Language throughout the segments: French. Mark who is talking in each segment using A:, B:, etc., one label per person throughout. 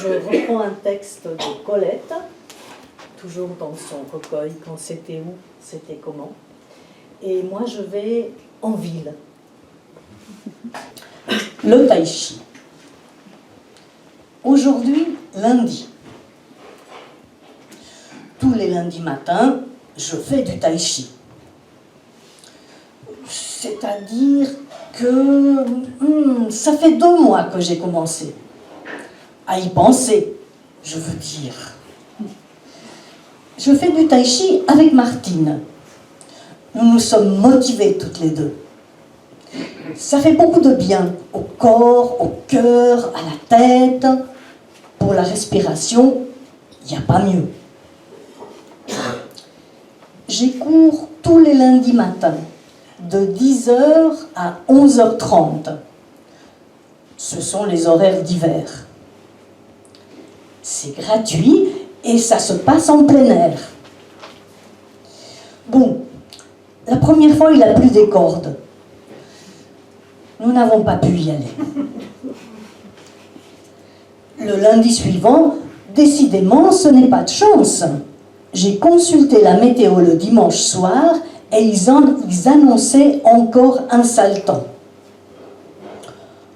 A: Je reprends un texte de Colette, toujours dans son recueil, quand c'était où, c'était comment. Et moi je vais en ville. Le tai chi. Aujourd'hui, lundi. Tous les lundis matins, je fais du tai chi. C'est-à-dire que ça fait 2 mois que j'ai commencé à y penser, je veux dire. Je fais du tai chi avec Martine. Nous nous sommes motivés toutes les deux. Ça fait beaucoup de bien au corps, au cœur, à la tête. Pour la respiration, il n'y a pas mieux. J'ai cours tous les lundis matins, de 10h à 11h30. Ce sont les horaires d'hiver. C'est gratuit et ça se passe en plein air. Bon, la première fois, il a plu des cordes. Nous n'avons pas pu y aller. Le lundi suivant, décidément, ce n'est pas de chance. J'ai consulté la météo le dimanche soir et ils annonçaient encore un sale temps.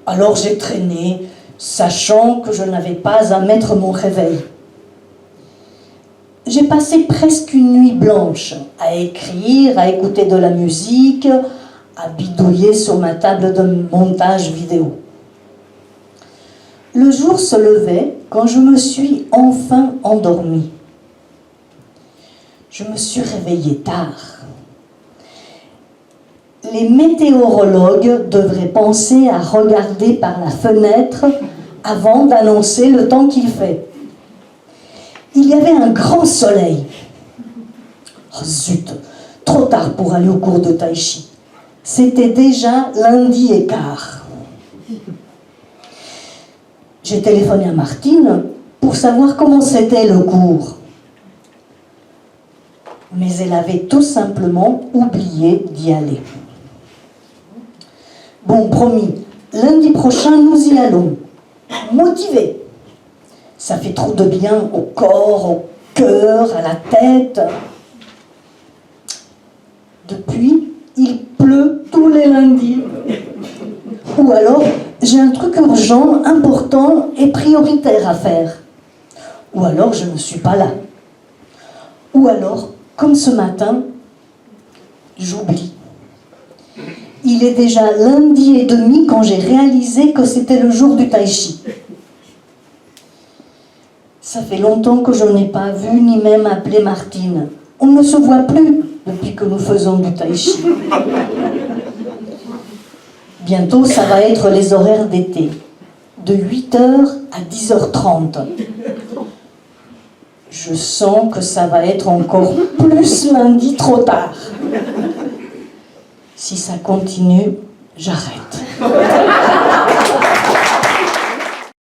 A: Alors j'ai traîné, sachant que je n'avais pas à mettre mon réveil. J'ai passé presque une nuit blanche à écrire, à écouter de la musique, à bidouiller sur ma table de montage vidéo. Le jour se levait quand je me suis enfin endormie. Je me suis réveillée tard. Les météorologues devraient penser à regarder par la fenêtre avant d'annoncer le temps qu'il fait. Il y avait un grand soleil. Oh zut, trop tard pour aller au cours de tai chi. C'était déjà lundi et quart. J'ai téléphoné à Martine pour savoir comment c'était le cours. Mais elle avait tout simplement oublié d'y aller. Bon, promis, lundi prochain, nous y allons. Motivés. Ça fait trop de bien au corps, au cœur, à la tête. Depuis, il pleut tous les lundis. Ou alors, j'ai un truc urgent, important et prioritaire à faire. Ou alors, je ne suis pas là. Ou alors, comme ce matin, j'oublie. Il est déjà lundi et demi quand j'ai réalisé que c'était le jour du tai chi. Ça fait longtemps que je n'ai pas vu ni même appelé Martine. On ne se voit plus depuis que nous faisons du tai chi. Bientôt, ça va être les horaires d'été, de 8h à 10h30. Je sens que ça va être encore plus lundi trop tard. Si ça continue, j'arrête.